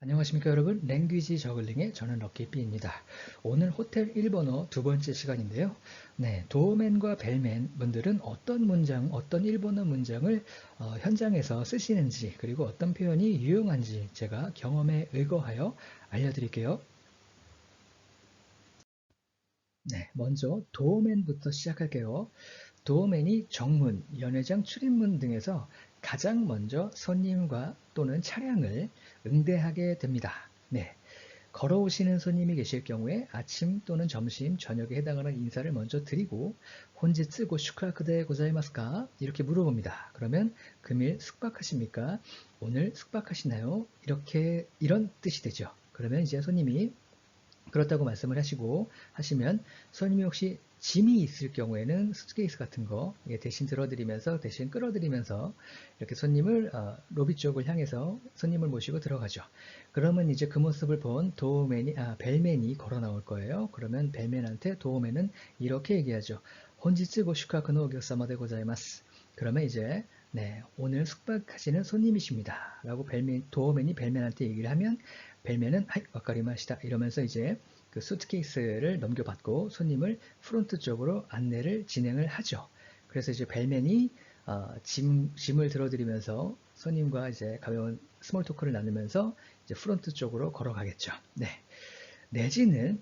안녕하십니까 여러분, 랭귀지 저글링의 저는 럭키삐입니다. 오늘 호텔 일본어 두 번째 시간인데요. 네, 도어맨과 벨맨 분들은 어떤 문장, 어떤 일본어 문장을 현장에서 쓰시는지, 그리고 어떤 표현이 유용한지 제가 경험에 의거하여 알려드릴게요. 네, 먼저 도어맨부터 시작할게요. 도어맨이 정문, 연회장 출입문 등에서 가장 먼저 손님과 또는 차량을 응대하게 됩니다. 네, 걸어오시는 손님이 계실 경우에 아침 또는 점심, 저녁에 해당하는 인사를 먼저 드리고 혼지츠 고 슈크라크데 고자이마스까? 이렇게 물어봅니다. 그러면 금일 숙박하십니까? 오늘 숙박하시나요? 이런 뜻이 되죠. 그러면 이제 손님이 그렇다고 말씀을 하시고 하시면 손님이 혹시 짐이 있을 경우에는 수트케이스 같은 거 대신 들어드리면서 대신 끌어드리면서 이렇게 손님을 로비 쪽을 향해서 손님을 모시고 들어가죠. 그러면 이제 그 모습을 본 벨맨이 걸어 나올 거예요. 그러면 벨맨한테 도우맨은 이렇게 얘기하죠. 혼지츠 고슈카쿠노 오격사마데 고자이마스. 그러면 이제 네, 오늘 숙박하시는 손님이십니다. 라고 도우맨이 벨맨한테 얘기를 하면 벨맨은 하이 와카리마시다 이러면서 이제 그 수트케이스를 넘겨받고 손님을 프론트 쪽으로 안내를 진행을 하죠. 그래서 이제 벨맨이 짐을 들어드리면서 손님과 이제 가벼운 스몰 토크를 나누면서 이제 프론트 쪽으로 걸어가겠죠. 네. 내지는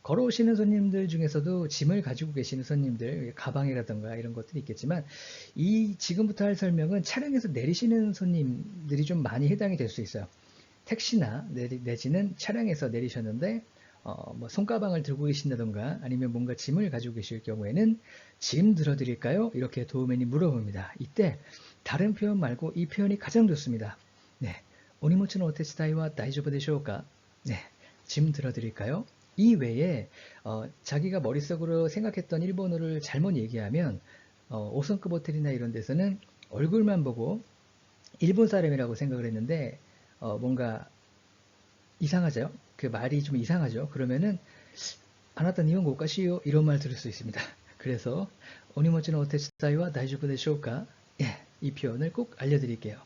걸어오시는 손님들 중에서도 짐을 가지고 계시는 손님들, 가방이라든가 이런 것들이 있겠지만, 이 지금부터 할 설명은 차량에서 내리시는 손님들이 좀 많이 해당이 될 수 있어요. 택시나 내지는 차량에서 내리셨는데 뭐 손가방을 들고 계신다던가 아니면 뭔가 짐을 가지고 계실 경우에는 짐 들어드릴까요? 이렇게 도우맨이 물어봅니다. 이때 다른 표현 말고 이 표현이 가장 좋습니다. 네, 오니모츠노 오테츠타이와 다이조부 데쇼우까? 네, 짐 들어드릴까요? 이 외에 자기가 머릿속으로 생각했던 일본어를 잘못 얘기하면 5성급 호텔이나 이런 데서는 얼굴만 보고 일본 사람이라고 생각을 했는데 뭔가 이상하죠? 그 말이 좀 이상하죠? 그러면은 아나타 니혼고 오카시요 이런 말 들을 수 있습니다. 그래서 오니모치노 오테츠타이와 다이조부 데쇼우까? 예, 이 표현을 꼭 알려드릴게요.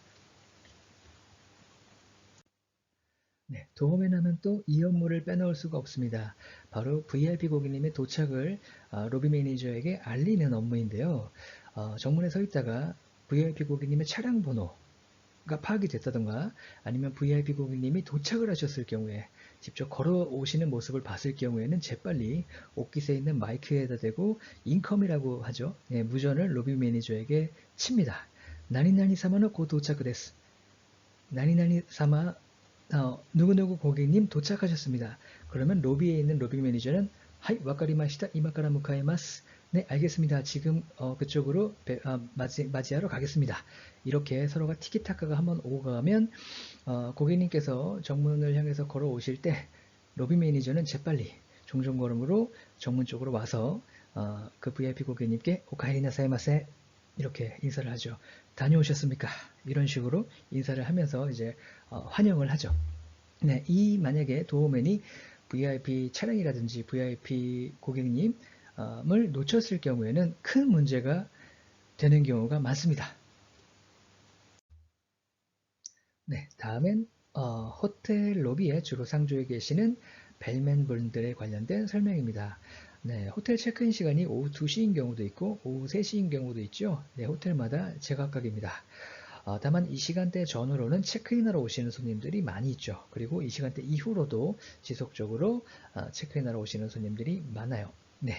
네, 도움에 나면 또 이 업무를 빼놓을 수가 없습니다. 바로 VIP 고객님의 도착을 로비 매니저에게 알리는 업무인데요. 정문에 서 있다가 VIP 고객님의 차량 번호 가 파악이 됐다던가 아니면 VIP 고객님이 도착을 하셨을 경우에 직접 걸어오시는 모습을 봤을 경우에는 재빨리 옷깃에 있는 마이크에다 대고 인컴이라고 하죠. 예, 무전을 로비 매니저에게 칩니다. 나니나니 사마노 고 도착です. 나니나니 사마 누구누구 고객님 도착하셨습니다. 그러면 로비에 있는 로비 매니저는 하이 와카리마시다 이마카라 무카에마스. 네, 알겠습니다. 지금 그쪽으로 맞이하러 가겠습니다. 이렇게 서로가 티키타카가 한번 오고 가면 고객님께서 정문을 향해서 걸어오실 때 로비 매니저는 재빨리 종종걸음으로 정문 쪽으로 와서 그 VIP 고객님께 오카에리나사이마세 이렇게 인사를 하죠. 다녀오셨습니까? 이런 식으로 인사를 하면서 이제 환영을 하죠. 네, 만약에 도어맨이 VIP 차량이라든지 VIP 고객님을 놓쳤을 경우에는 큰 문제가 되는 경우가 많습니다. 네, 다음엔 호텔 로비에 주로 상주해 계시는 벨맨 분들에 관련된 설명입니다. 네, 호텔 체크인 시간이 오후 2시인 경우도 있고 오후 3시인 경우도 있죠. 네, 호텔마다 제각각입니다. 다만 이 시간대 전후로는 체크인하러 오시는 손님들이 많이 있죠. 그리고 이 시간대 이후로도 지속적으로 체크인하러 오시는 손님들이 많아요. 네,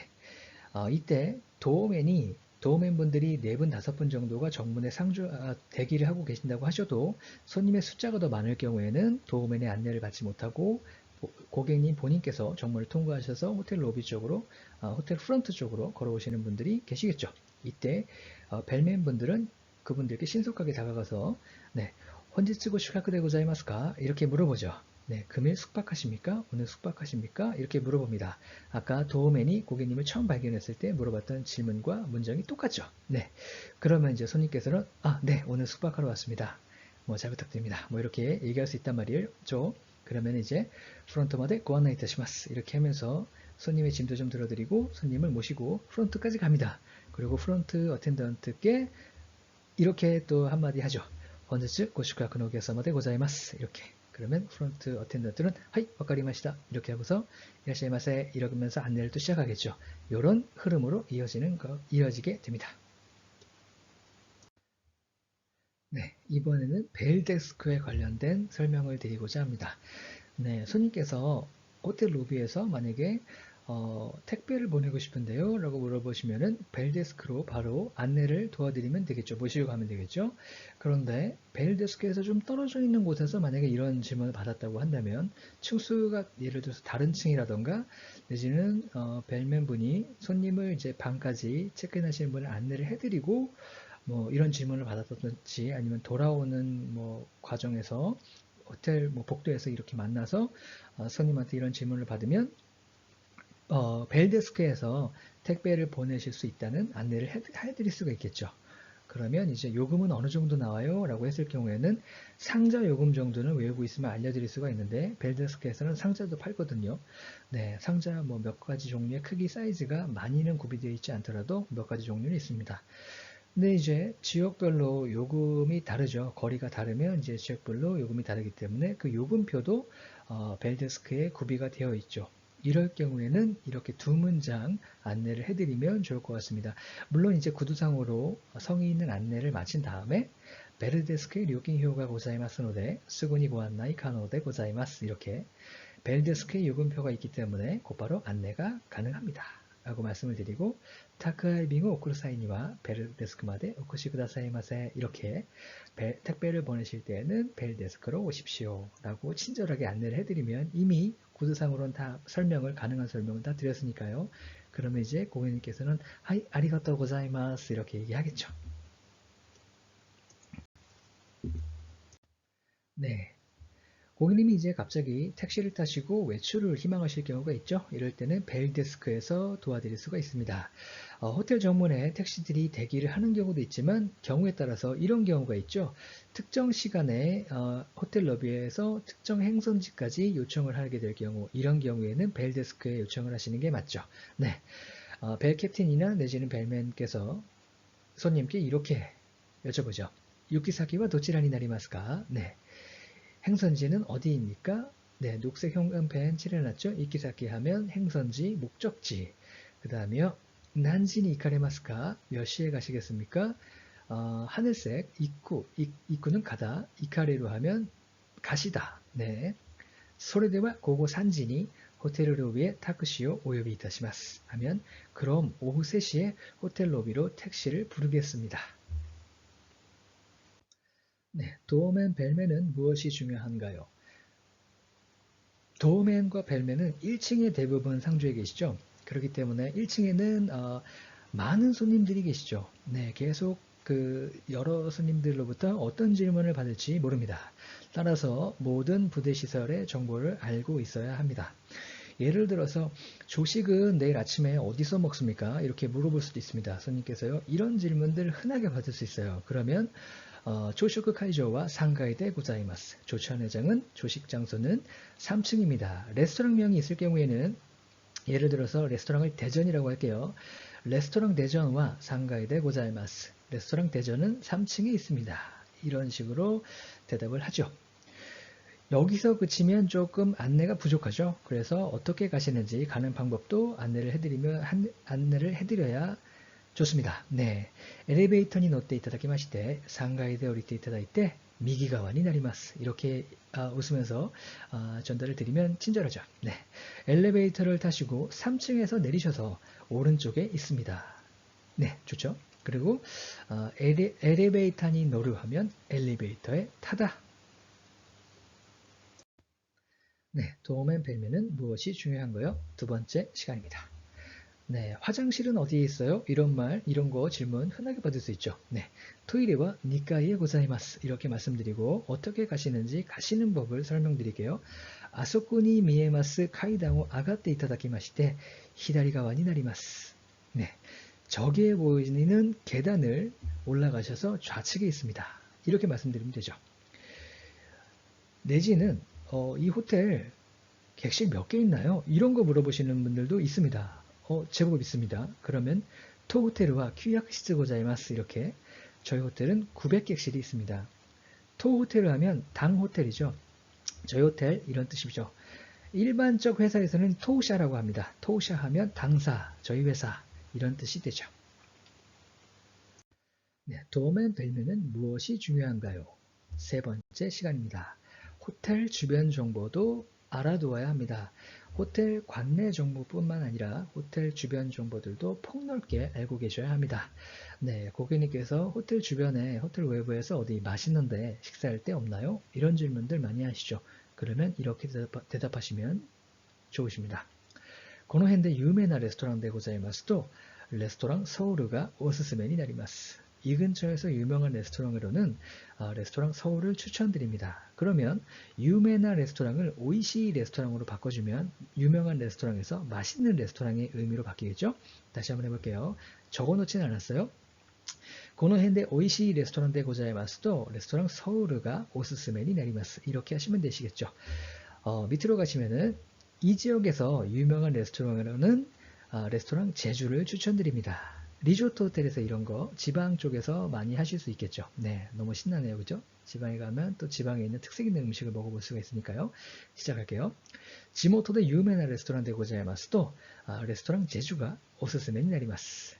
이때 도어맨 분들이 4분, 5분 정도가 정문에 대기를 하고 계신다고 하셔도 손님의 숫자가 더 많을 경우에는 도어맨의 안내를 받지 못하고 고객님 본인께서 정문을 통과하셔서 호텔 로비 쪽으로, 호텔 프런트 쪽으로 걸어오시는 분들이 계시겠죠. 이때 벨맨 분들은 그분들께 신속하게 다가가서 네, 혼지츠고 슈카크데 고자이마스까? 이렇게 물어보죠. 네, 금일 숙박하십니까? 오늘 숙박하십니까? 이렇게 물어봅니다. 아까 도어맨이 고객님을 처음 발견했을 때 물어봤던 질문과 문장이 똑같죠. 네, 그러면 이제 손님께서는 네, 오늘 숙박하러 왔습니다. 뭐 잘 부탁드립니다. 뭐 이렇게 얘기할 수 있단 말이죠. 그러면 이제 프론트마데 고안나이 타시마스 이렇게 하면서 손님의 짐도 좀 들어드리고 손님을 모시고 프론트까지 갑니다. 그리고 프론트 어텐던트께 이렇게 또 한마디 하죠. 本日ご宿泊のお客様でございます. 이렇게. 그러면 프론트 어텐던트는 하이, 와카리마시다. 이렇게 하고서 이라시마세 이러면서 안내를 또 시작하겠죠. 이런 흐름으로 이어지게 됩니다. 네, 이번에는 벨데스크에 관련된 설명을 드리고자 합니다. 네, 손님께서 호텔 로비에서 만약에 택배를 보내고 싶은데요 라고 물어보시면은 벨데스크로 바로 안내를 도와드리면 되겠죠. 모시고 가면 되겠죠. 그런데 벨데스크에서 좀 떨어져 있는 곳에서 만약에 이런 질문을 받았다고 한다면 층수가 예를 들어서 다른 층이라던가 내지는 벨맨분이 손님을 이제 방까지 체크인하시는 분을 안내를 해드리고 뭐 이런 질문을 받았든지 아니면 돌아오는 뭐 과정에서 호텔 뭐 복도에서 이렇게 만나서 손님한테 이런 질문을 받으면 벨데스크에서 택배를 보내실 수 있다는 안내를 해드릴 수가 있겠죠. 그러면 이제 요금은 어느 정도 나와요? 라고 했을 경우에는 상자 요금 정도는 외우고 있으면 알려드릴 수가 있는데 벨데스크에서는 상자도 팔거든요. 네, 상자 뭐 몇 가지 종류의 크기 사이즈가 많이는 구비되어 있지 않더라도 몇 가지 종류는 있습니다. 근데 이제 지역별로 요금이 다르죠. 거리가 다르면 이제 지역별로 요금이 다르기 때문에 그 요금표도 벨데스크에 구비가 되어 있죠. 이럴 경우에는 이렇게 두 문장 안내를 해드리면 좋을 것 같습니다. 물론 이제 구두상으로 성의 있는 안내를 마친 다음에 벨데스크에 료金票가 고자이마스 노데 스구니 고안나이 카노데 고자이마스 이렇게 벨데스크에 요금표가 있기 때문에 곧바로 안내가 가능합니다. 라고 말씀을 드리고 타크하이빙을 오쿠르 사이니와 벨데스크마데 오쿠시 쿠다사이마세 이렇게 택배를 보내실 때에는 벨데스크로 오십시오 라고 친절하게 안내를 해드리면 이미 구두상으로는 다 가능한 설명을 다 드렸으니까요. 그러면 이제 고객님께서는 하이 아리가또 고자이마스 이렇게 얘기하겠죠. 네. 고객님이 이제 갑자기 택시를 타시고 외출을 희망하실 경우가 있죠. 이럴 때는 벨데스크에서 도와드릴 수가 있습니다. 호텔 정문에 택시들이 대기를 하는 경우도 있지만 경우에 따라서 이런 경우가 있죠. 특정 시간에 호텔 러비에서 특정 행선지까지 요청을 하게 될 경우 이런 경우에는 벨데스크에 요청을 하시는 게 맞죠. 네, 벨 캡틴이나 내지는 벨맨께서 손님께 이렇게 여쭤보죠. 유키사키와 도치라니 나리마스까? 네. 행선지는 어디입니까? 네, 녹색 형광펜 칠해놨죠? 이키사키 하면 행선지, 목적지. 그 다음에요. 난지니 이카레마스까? 몇 시에 가시겠습니까? 하늘색, 입구는 가다. 이카레로 하면 가시다. 네. 소레데와 고고 산지니 호텔 로비에 타크시오 오요비 이타시마스 하면 그럼 오후 3시에 호텔 로비로 택시를 부르겠습니다. 네, 도어맨, 벨맨은 무엇이 중요한가요? 도어맨과 벨맨은 1층에 대부분 상주해 계시죠. 그렇기 때문에 1층에는 많은 손님들이 계시죠. 네, 계속 여러 손님들로부터 어떤 질문을 받을지 모릅니다. 따라서 모든 부대 시설의 정보를 알고 있어야 합니다. 예를 들어서 조식은 내일 아침에 어디서 먹습니까? 이렇게 물어볼 수도 있습니다. 손님께서요. 이런 질문들 흔하게 받을 수 있어요. 그러면 조쇼크 카이조와 3階대 고자이마스. 조치원회장은 조식 장소는 3층입니다. 레스토랑명이 있을 경우에는 예를 들어서 레스토랑을 대전이라고 할게요. 레스토랑 대전과 3階대 고자이마스. 레스토랑 대전은 3층에 있습니다. 이런 식으로 대답을 하죠. 여기서 그치면 조금 안내가 부족하죠. 그래서 어떻게 가시는지 가는 방법도 안내를 해드려야 좋습니다. 네. 엘리베이터니乗っていただきまして 3階で降りていただいて 右側になります. 이렇게 웃으면서 전달을 드리면 친절하죠. 네. 엘리베이터를 타시고 3층에서 내리셔서 오른쪽에 있습니다. 네, 좋죠. 그리고 엘리베이터니 노르 하면 엘리베이터에 타다. 네, 도어맨 벨맨은 무엇이 중요한가요? 두 번째 시간입니다. 네, 화장실은 어디에 있어요? 이런 거 질문 흔하게 받을 수 있죠. 네, 토이레와 니카이에 고자이마스 이렇게 말씀드리고 어떻게 가시는지 가시는 법을 설명드릴게요. 아소코니 미에마스 카이단을 아가tte 이타다키마시테 히다리가와니 나리마스. 네, 저기에 보이는 계단을 올라가셔서 좌측에 있습니다. 이렇게 말씀드리면 되죠. 내지는 이 호텔 객실 몇 개 있나요? 이런 거 물어보시는 분들도 있습니다. 제법 있습니다. 그러면 토호텔과 큐약시츠 고자이마스 이렇게 저희 호텔은 900객실이 있습니다. 토호텔을 하면 당 호텔이죠. 저희 호텔 이런 뜻이죠. 일반적 회사에서는 토우샤라고 합니다. 토우샤 하면 당사, 저희 회사 이런 뜻이 되죠. 네, 도메인 별명은 무엇이 중요한가요? 세 번째 시간입니다. 호텔 주변 정보도 알아두어야 합니다. 호텔 관내 정보뿐만 아니라 호텔 주변 정보들도 폭넓게 알고 계셔야 합니다. 네, 고객님께서 호텔 주변에 호텔 외부에서 어디 맛있는데 식사할 데 없나요? 이런 질문들 많이 하시죠. 그러면 이렇게 대답하시면 좋으십니다. この辺で有名なレストランでございますと、レストランソウルがおすすめになります。이 근처에서 유명한 레스토랑으로는 레스토랑 서울을 추천드립니다. 그러면 유명한 레스토랑을 오이시 레스토랑으로 바꿔주면 유명한 레스토랑에서 맛있는 레스토랑의 의미로 바뀌겠죠? 다시 한번 해볼게요. 적어놓진 않았어요. この辺で美味しいレストランでございますと 레스토랑 서울가 오스스메니なります. 이렇게 하시면 되시겠죠. 밑으로 가시면은 이 지역에서 유명한 레스토랑으로는 레스토랑 제주를 추천드립니다. 리조트 호텔에서 이런 거 지방 쪽에서 많이 하실 수 있겠죠. 네, 너무 신나네요. 그죠? 지방에 가면 또 지방에 있는 특색 있는 음식을 먹어볼 수가 있으니까요. 시작할게요. 지모토데 유명한 레스토랑 데 고자이마스도 레스토랑 제주가 오스스메니 나리마스.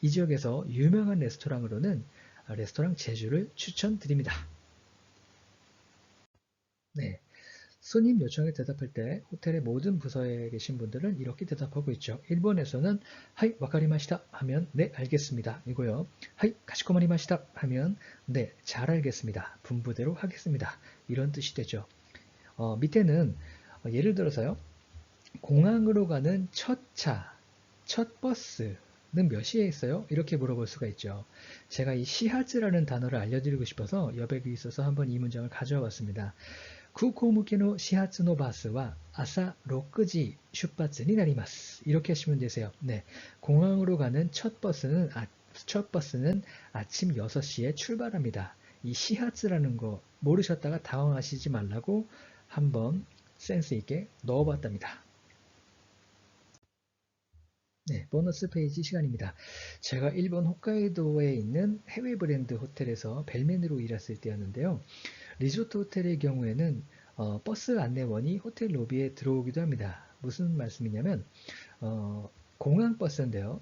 이 지역에서 유명한 레스토랑으로는 레스토랑 제주를 추천드립니다. 네. 손님 요청에 대답할 때 호텔의 모든 부서에 계신 분들은 이렇게 대답하고 있죠. 일본에서는 하이 와카리마시다 하면 네 알겠습니다 이고요. 하이 가시코마리마시다 하면 네 잘 알겠습니다. 분부대로 하겠습니다. 이런 뜻이 되죠. 밑에는 예를 들어서요. 공항으로 가는 첫 차, 첫 버스는 몇 시에 있어요? 이렇게 물어볼 수가 있죠. 제가 이 시하츠라는 단어를 알려드리고 싶어서 여백이 있어서 한번 이 문장을 가져와 봤습니다. 空港向けの始発のバスは朝6시 출発になります. 이렇게 하시면 되세요. 네, 공항으로 가는 첫 버스는 아침 6시에 출발합니다. 이 시하츠라는 거 모르셨다가 당황하시지 말라고 한번 센스 있게 넣어봤답니다. 네, 보너스 페이지 시간입니다. 제가 일본 홋카이도에 있는 해외 브랜드 호텔에서 벨맨으로 일했을 때였는데요. 리조트 호텔의 경우에는 버스 안내원이 호텔 로비에 들어오기도 합니다. 무슨 말씀이냐면 공항버스인데요.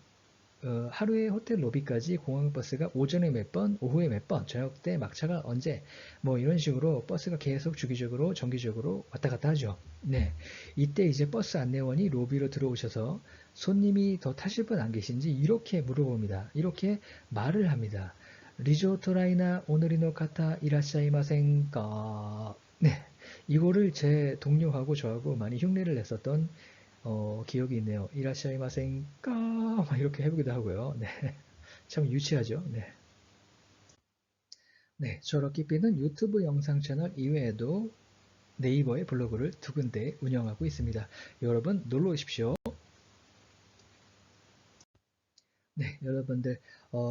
하루에 호텔 로비까지 공항버스가 오전에 몇 번, 오후에 몇 번, 저녁 때 막차가 언제 뭐 이런 식으로 버스가 계속 주기적으로 정기적으로 왔다 갔다 하죠. 네, 이때 이제 버스 안내원이 로비로 들어오셔서 손님이 더 타실 분 안 계신지 이렇게 물어봅니다. 이렇게 말을 합니다. 리조트 라이나 오늘이노 카타 이라샤이마센까. 네, 이거를 제 동료하고 저하고 많이 흉내를 냈었던 기억이 있네요. 이라샤이마센까 막 이렇게 해보기도 하고요. 네, 참 유치하죠. 네, 네, 저럭키피는 유튜브 영상 채널 이외에도 네이버의 블로그를 2군데 운영하고 있습니다. 여러분 놀러 오십시오. 네, 여러분들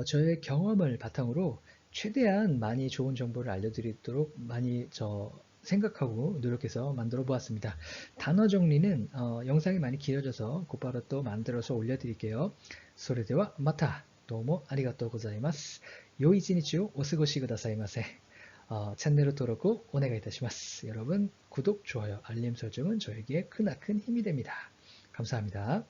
저의 경험을 바탕으로 최대한 많이 좋은 정보를 알려드리도록 많이 생각하고 노력해서 만들어 보았습니다. 단어 정리는 영상이 많이 길어져서 곧바로 또 만들어서 올려드릴게요. それではまたどうもありがとうございます. 良い一日をお過ごしくださいませ. 채널登録 お願いいたします. 여러분 구독, 좋아요, 알림 설정은 저에게 크나큰 힘이 됩니다. 감사합니다.